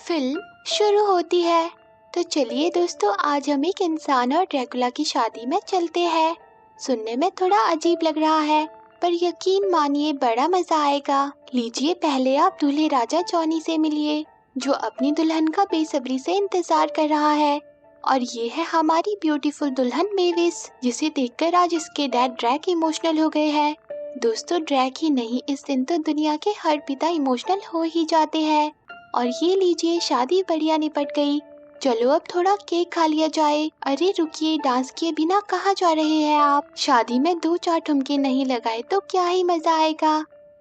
Film शुरू होती है। तो चलिए दोस्तों, आज हम एक इंसान और ड्रैकुला की शादी में चलते हैं। सुनने में थोड़ा अजीब लग रहा है, पर यकीन मानिए बड़ा मजा आएगा। लीजिए, पहले आप दूल्हे राजा जॉनी से मिलिए, जो अपनी दुल्हन का बेसब्री से इंतजार कर रहा है। और ये है हमारी ब्यूटीफुल दुल्हन मेविस, जिसे देखकर आज इसके डैड ड्रैक इमोशनल हो गए हैं। दोस्तों, ड्रैक ही नहीं, इस दिन तो दुनिया के हर पिता इमोशनल हो ही जाते हैं। और ये लीजिए, शादी बढ़िया निपट गई। चलो अब थोड़ा केक खा लिया जाए। अरे रुकिए, डांस किए बिना कहाँ जा रहे हैं आप? शादी में 2-4 ठुमके नहीं लगाए तो क्या ही मजा आएगा।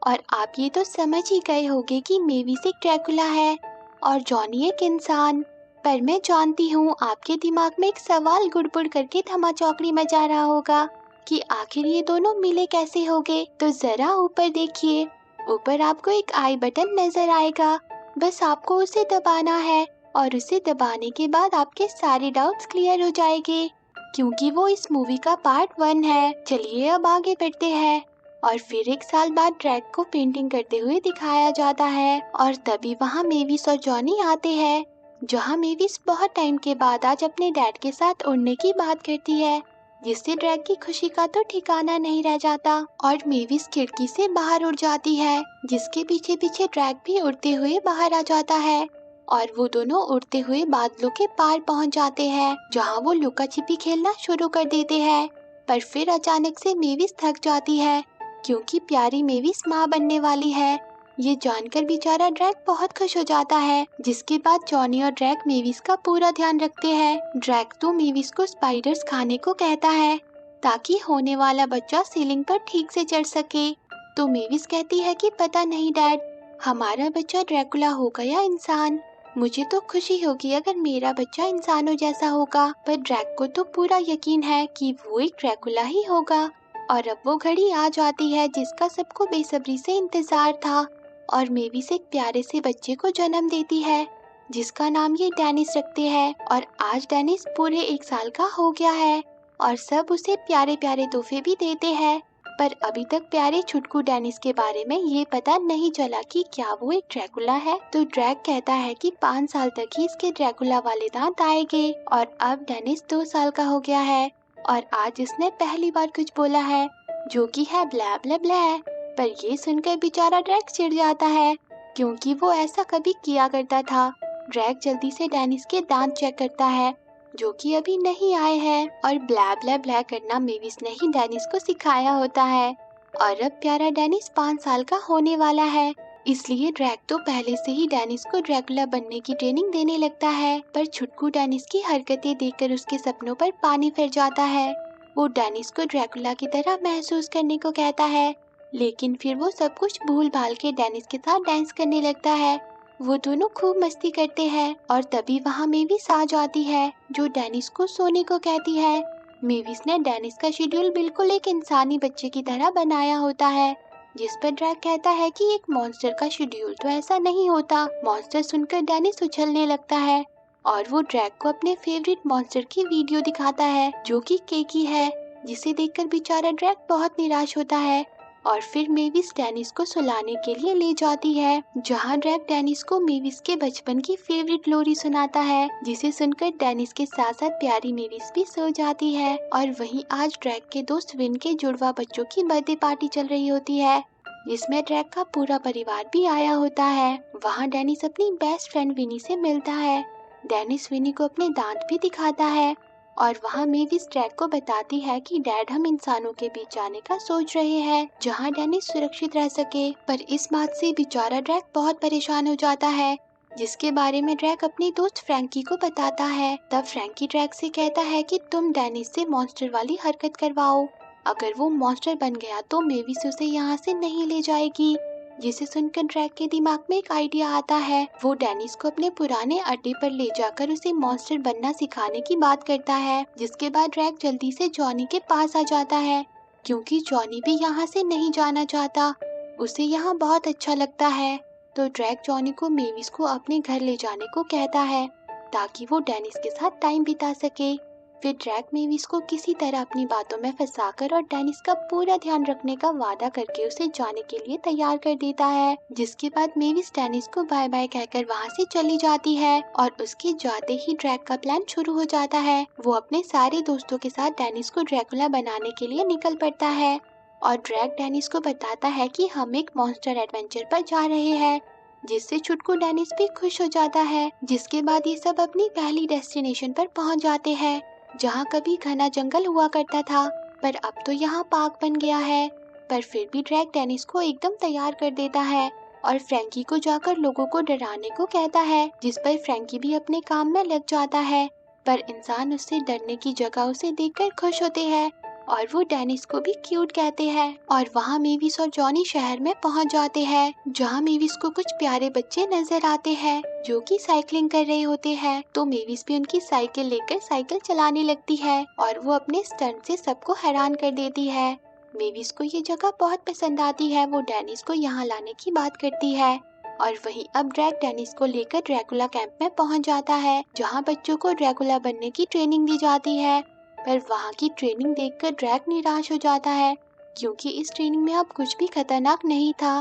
और आप ये तो समझ ही गए होंगे कि मेविस एक ड्रैकुला है और जॉनी एक इंसान। पर मैं जानती हूँ आपके दिमाग में एक सवाल गुड़गुड़ करके धमा चौकड़ी मचा रहा होगा कि आखिर ये दोनों मिले कैसे होंगे। तो जरा ऊपर देखिए, ऊपर आपको एक आई बटन नजर आएगा। बस आपको उसे दबाना है और उसे दबाने के बाद आपके सारे डाउट्स क्लियर हो जाएंगे, क्योंकि वो इस मूवी का पार्ट 1 है। चलिए अब आगे बढ़ते हैं। और फिर 1 साल बाद ड्रैक को पेंटिंग करते हुए दिखाया जाता है और तभी वहाँ मेविस और जॉनी आते हैं, जहाँ मेविस बहुत टाइम के बाद आज अपने डैड के साथ उड़ने की बात करती है, जिससे ड्रैक की खुशी का तो ठिकाना नहीं रह जाता। और मेविस खिड़की से बाहर उड़ जाती है, जिसके पीछे पीछे ड्रैक भी उड़ते हुए बाहर आ जाता है। और वो दोनों उड़ते हुए बादलों के पार पहुंच जाते हैं, जहां वो लुका छिपी खेलना शुरू कर देते हैं। पर फिर अचानक से मेविस थक जाती है, क्योंकि प्यारी मेविस माँ बनने वाली है। ये जानकर बेचारा ड्रैक बहुत खुश हो जाता है, जिसके बाद जॉनी और ड्रैक मेविस का पूरा ध्यान रखते हैं। ड्रैक तो मेविस को स्पाइडर्स खाने को कहता है, ताकि होने वाला बच्चा सीलिंग पर ठीक से चढ़ सके। तो मेविस कहती है कि पता नहीं डैड, हमारा बच्चा ड्रैकुला होगा या इंसान। मुझे तो खुशी होगी अगर मेरा बच्चा इंसानों जैसा होगा, पर ड्रैक को तो पूरा यकीन है कि वो एक ड्रैकुला ही होगा। और अब वो घड़ी आ जाती है जिसका सबको बेसब्री से इंतजार था, और मेविस एक प्यारे से बच्चे को जन्म देती है, जिसका नाम ये डेनिस रखते हैं। और आज डेनिस पूरे 1 साल का हो गया है और सब उसे प्यारे प्यारे तोहफे भी देते हैं। पर अभी तक प्यारे छुटकू डेनिस के बारे में ये पता नहीं चला कि क्या वो एक ड्रैकुला है। तो ड्रैक कहता है कि 5 साल तक ही इसके ड्रैकुला वाले दांत आएंगे। और अब डेनिस 2 साल का हो गया है और आज इसने पहली बार कुछ बोला है, जो कि है ब्लै ब्लै ब्लै। पर ये सुनकर बेचारा ड्रैक चिढ़ जाता है, क्योंकि वो ऐसा कभी किया करता था। ड्रैक जल्दी से डेनिस के दांत चेक करता है, जो कि अभी नहीं आए हैं। और ब्लै ब्लै ब्लै करना मेविस ने ही डेनिस को सिखाया होता है। और अब प्यारा डेनिस 5 साल का होने वाला है, इसलिए ड्रैक तो पहले से ही डेनिस को ड्रैकुला बनने की ट्रेनिंग देने लगता है। पर छुटकू डेनिस की हरकतें देखकर उसके सपनों पर पानी फिर जाता है। वो डेनिस को ड्रैकुला की तरह महसूस करने को कहता है, लेकिन फिर वो सब कुछ भूल भाल के डेनिस के साथ डांस करने लगता है। वो दोनों खूब मस्ती करते हैं और तभी वहाँ मेविस आ जाती है, जो डेनिस को सोने को कहती है। मेविस ने डेनिस का शेड्यूल बिल्कुल एक इंसानी बच्चे की तरह बनाया होता है, जिस पर ड्रैक कहता है कि एक मॉन्स्टर का शेड्यूल तो ऐसा नहीं होता। मॉन्स्टर सुनकर डेनिस उछलने लगता है और वो ड्रैक को अपने फेवरेट मॉन्स्टर की वीडियो दिखाता है, जो कि केकी है, जिसे देखकर बेचारा ड्रैक बहुत निराश होता है। और फिर मेविस डेनिस को सुलाने के लिए ले जाती है, जहाँ ड्रैक डेनिस को मेविस के बचपन की फेवरेट लोरी सुनाता है, जिसे सुनकर डेनिस के साथ साथ प्यारी मेविस भी सो जाती है। और वहीं आज ड्रैक के दोस्त विन के जुड़वा बच्चों की बर्थडे पार्टी चल रही होती है, जिसमें ड्रैक का पूरा परिवार भी आया होता है। वहाँ डेनिस अपनी बेस्ट फ्रेंड विनी से मिलता है। डेनिस विनी को अपने दांत भी दिखाता है और वहाँ मेविस ड्रैक को बताती है कि डैड हम इंसानों के बीच जाने का सोच रहे हैं, जहाँ डेनिस सुरक्षित रह सके। पर इस बात से बेचारा ड्रैक बहुत परेशान हो जाता है, जिसके बारे में ड्रैक अपनी दोस्त फ्रैंकी को बताता है। तब फ्रैंकी ड्रैक से कहता है कि तुम डेनिस से मॉन्स्टर वाली हरकत करवाओ, अगर वो मॉन्स्टर बन गया तो मेविस उसे यहाँ से नहीं ले जाएगी। जिसे सुनकर ड्रैक के दिमाग में एक आइडिया आता है। वो डेनिस को अपने पुराने अड्डे पर ले जाकर उसे मॉन्स्टर बनना सिखाने की बात करता है, जिसके बाद ड्रैक जल्दी से जॉनी के पास आ जाता है, क्योंकि जॉनी भी यहाँ से नहीं जाना चाहता, उसे यहाँ बहुत अच्छा लगता है। तो ड्रैक जॉनी को मेविस को अपने घर ले जाने को कहता है, ताकि वो डेनिस के साथ टाइम बिता सके। फिर ड्रैक मेविस को किसी तरह अपनी बातों में फंसाकर और डेनिस का पूरा ध्यान रखने का वादा करके उसे जाने के लिए तैयार कर देता है, जिसके बाद मेविस डेनिस को बाय बाय कहकर वहाँ से चली जाती है और उसके जाते ही ड्रैक का प्लान शुरू हो जाता है। वो अपने सारे दोस्तों के साथ डेनिस को ड्रैकुला बनाने के लिए निकल पड़ता है और ड्रैक डेनिस को बताता है कि हम एक मॉन्स्टर एडवेंचर पर जा रहे हैं, जिससे छुटकू डेनिस भी खुश हो जाता है। जिसके बाद ये सब अपनी पहली डेस्टिनेशन पर पहुंच जाते हैं, जहां कभी घना जंगल हुआ करता था, पर अब तो यहाँ पार्क बन गया है। पर फिर भी ड्रैक डेनिस को एकदम तैयार कर देता है और फ्रैंकी को जाकर लोगों को डराने को कहता है, जिस पर फ्रैंकी भी अपने काम में लग जाता है। पर इंसान उससे डरने की जगह उसे देखकर खुश होते हैं और वो डेनिस को भी क्यूट कहते हैं। और वहाँ मेविस और जॉनी शहर में पहुँच जाते हैं, जहाँ मेविस को कुछ प्यारे बच्चे नजर आते हैं जो कि साइकिलिंग कर रहे होते हैं। तो मेविस भी उनकी साइकिल लेकर साइकिल चलाने लगती है और वो अपने स्टंट से सबको हैरान कर देती है। मेविस को ये जगह बहुत पसंद आती है। वो डेनिस को यहाँ लाने की बात करती है और वहीं अब ड्रैक डेनिस को लेकर ड्रैकुला कैंप में पहुँच जाता है, जहाँ बच्चों को ड्रैकुला बनने की ट्रेनिंग दी जाती है। पर वहाँ की ट्रेनिंग देखकर ड्रैक निराश हो जाता है, क्योंकि इस ट्रेनिंग में अब कुछ भी खतरनाक नहीं था।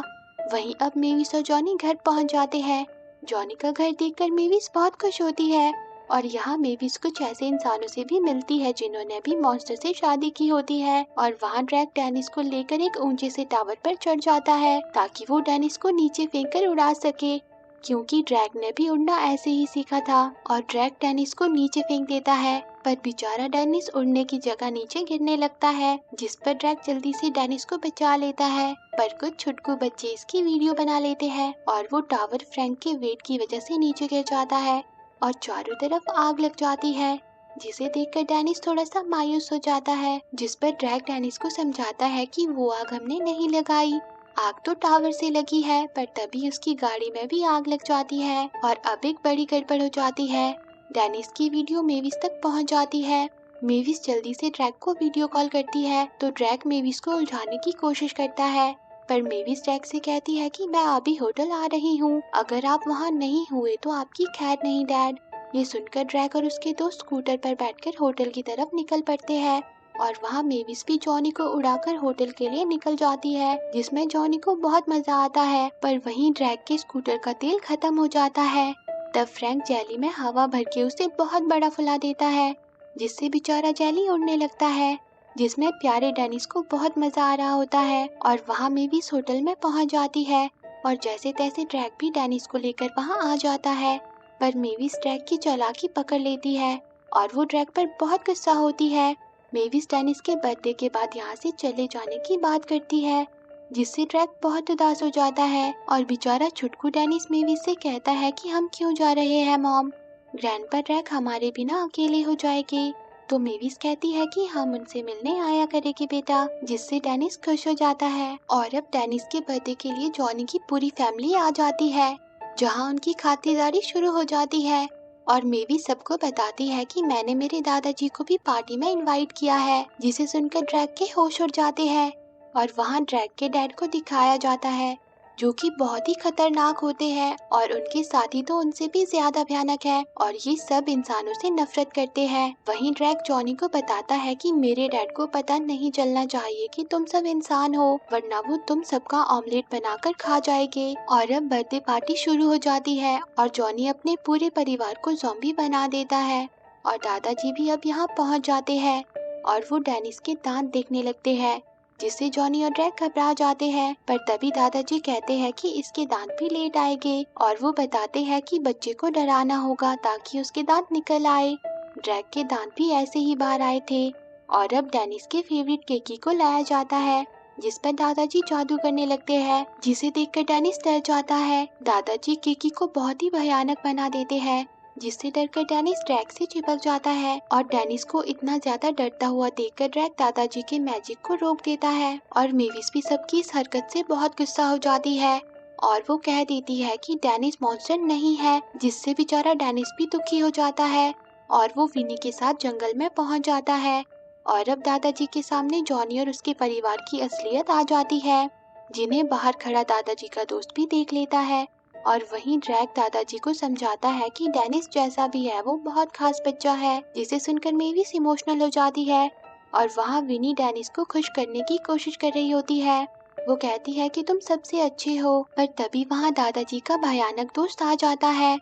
वहीं अब मेविस और जॉनी घर पहुँच जाते हैं। जॉनी का घर देखकर मेविस बहुत खुश होती है और यहाँ मेविस कुछ ऐसे इंसानों से भी मिलती है जिन्होंने भी मॉन्स्टर से शादी की होती है। और वहाँ ड्रैक डेनिस को लेकर एक ऊंचे से टावर पर चढ़ जाता है ताकि वो डेनिस को नीचे फेंककर उड़ा सके, क्योंकि ड्रैक ने भी उड़ना ऐसे ही सीखा था। और ड्रैक डेनिस को नीचे फेंक देता है, पर बेचारा डेनिस उड़ने की जगह नीचे गिरने लगता है, जिस पर ड्रैक जल्दी से डेनिस को बचा लेता है। पर कुछ छुटकू बच्चे इसकी वीडियो बना लेते हैं और वो टावर फ्रैंक के वेट की वजह से नीचे गिर जाता है और चारों तरफ आग लग जाती है, जिसे देखकर डेनिस थोड़ा सा मायूस हो जाता है। जिस पर ड्रैक डेनिस को समझाता है कि वो आग हमने नहीं लगाई, आग तो टावर से लगी है। पर तभी उसकी गाड़ी में भी आग लग जाती है और अब एक बड़ी गड़बड़ हो जाती है। डेनिस की वीडियो मेविस तक पहुंच जाती है। मेविस जल्दी से ड्रैक को वीडियो कॉल करती है तो ड्रैक मेविस को उलझाने की कोशिश करता है, पर मेविस ड्रैक से कहती है कि मैं अभी होटल आ रही हूँ, अगर आप वहाँ नहीं हुए तो आपकी खैर नहीं डैड। ये सुनकर ड्रैक और उसके दोस्त स्कूटर पर बैठकर होटल की तरफ निकल पड़ते हैं और वहाँ मेविस भी जॉनी को उड़ाकर होटल के लिए निकल जाती है, जिसमें जॉनी को बहुत मजा आता है। पर वहीं ड्रैक के स्कूटर का तेल खत्म हो जाता है। तब फ्रैंक जेली में हवा भर के उसे बहुत बड़ा फुला देता है, जिससे बेचारा जेली उड़ने लगता है, जिसमें प्यारे डेनिस को बहुत मजा आ रहा होता है। और वहाँ मेविस होटल में पहुँच जाती है और जैसे तैसे ड्रैक भी डेनिस को लेकर वहाँ आ जाता है। पर मेविस ड्रैक की चालाकी पकड़ लेती है और वो ड्रैक पर बहुत गुस्सा होती है। मेविस डेनिस के बर्थडे के बाद यहाँ से चले जाने की बात करती है, जिससे ड्रैक बहुत उदास हो जाता है और बेचारा छुटकू डेनिस मेविस से कहता है कि हम क्यों जा रहे हैं मॉम, ग्रैंडपा ड्रैक हमारे बिना अकेले हो जाएंगे। तो मेविस कहती है कि हम उनसे मिलने आया करेंगे बेटा, जिससे डेनिस खुश हो जाता है। और अब डेनिस के बर्थडे के लिए जॉनी की पूरी फैमिली आ जाती है, जहाँ उनकी खातिरदारी शुरू हो जाती है और मेविस सबको बताती है कि मैंने मेरे दादाजी को भी पार्टी में इनवाइट किया है, जिसे सुनकर ड्रैक के होश उड़ जाते हैं। और वहाँ ड्रैक के डैड को दिखाया जाता है, जो कि बहुत ही खतरनाक होते हैं और उनके साथी तो उनसे भी ज्यादा भयानक है और ये सब इंसानों से नफरत करते हैं। वहीं ड्रैक जॉनी को बताता है कि मेरे डैड को पता नहीं चलना चाहिए कि तुम सब इंसान हो, वरना वो तुम सबका ऑमलेट बनाकर खा जाएंगे। और अब बर्थडे पार्टी शुरू हो जाती है और जॉनी अपने पूरे परिवार को ज़ॉम्बी बना देता है और दादाजी भी अब यहाँ पहुँच जाते हैं और वो डेनिस के दांत देखने लगते हैं, जिससे जॉनी और ड्रैक घबरा जाते हैं। पर तभी दादाजी कहते हैं कि इसके दांत भी लेट आएंगे और वो बताते हैं कि बच्चे को डराना होगा ताकि उसके दांत निकल आए। ड्रैक के दांत भी ऐसे ही बाहर आए थे और अब डेनिस के फेवरेट केकी को लाया जाता है, जिस पर दादाजी जादू करने लगते हैं, जिसे देखकर डेनिस डर जाता है। दादाजी केकी को बहुत ही भयानक बना देते हैं, जिससे डरकर डेनिस ड्रैक से चिपक जाता है और डेनिस को इतना ज्यादा डरता हुआ देखकर ड्रैक दादाजी के मैजिक को रोक देता है। और मेविस भी सबकी इस हरकत से बहुत गुस्सा हो जाती है और वो कह देती है कि डेनिस मॉन्स्टर नहीं है, जिससे बेचारा डेनिस भी दुखी हो जाता है और वो विनी के साथ जंगल में पहुंच जाता है। और अब दादाजी के सामने जॉनी और उसके परिवार की असलियत आ जाती है, जिन्हें बाहर खड़ा दादाजी का दोस्त भी देख लेता है और वहीं ड्रैक दादाजी को समझाता है कि डेनिस जैसा भी है वो बहुत खास बच्चा है, जिसे सुनकर मेविस इमोशनल हो जाती है। और वहाँ विनी डेनिस को खुश करने की कोशिश कर रही होती है। वो कहती है कि तुम सबसे अच्छे हो, पर तभी वहाँ दादाजी का भयानक दोस्त आ जाता है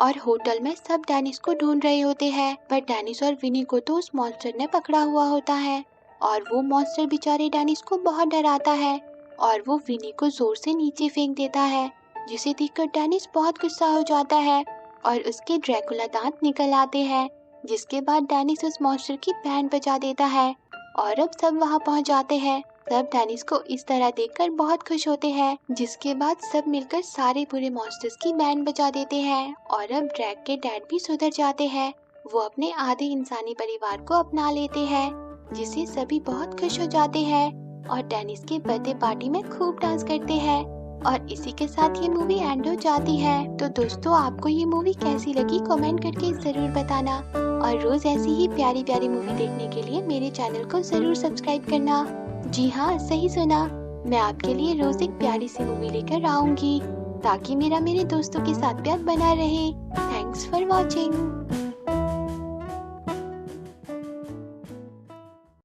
और होटल में सब डेनिस को ढूंढ रहे होते हैं, पर डेनिस और विनी को तो उस मॉन्स्टर ने पकड़ा हुआ होता है और वो मॉन्स्टर बेचारे डेनिस को बहुत डराता है और वो विनी को जोर से नीचे फेंक देता है, जिसे देखकर डेनिस बहुत गुस्सा हो जाता है और उसके ड्रैकुला दांत निकल आते हैं, जिसके बाद डेनिस उस मॉन्स्टर की बैंड बजा देता है और अब सब वहाँ पहुँच जाते हैं। सब डेनिस को इस तरह देखकर बहुत खुश होते हैं, जिसके बाद सब मिलकर सारे बुरे मॉन्स्टर्स की बैंड बजा देते हैं और अब ड्रैक के डैड भी सुधर जाते हैं। वो अपने आधे इंसानी परिवार को अपना लेते हैं, जिससे सभी बहुत खुश हो जाते हैं और डेनिस के बर्थडे पार्टी में खूब डांस करते हैं। और इसी के साथ ये मूवी एंड हो जाती है। तो दोस्तों, आपको ये मूवी कैसी लगी कमेंट करके ज़रूर बताना और रोज ऐसी ही प्यारी प्यारी मूवी देखने के लिए मेरे चैनल को ज़रूर सब्सक्राइब करना। जी हाँ, सही सुना, मैं आपके लिए रोज एक प्यारी सी मूवी लेकर आऊंगी ताकि मेरे दोस्तों के साथ प्यार बना रहे। Thanks for watching.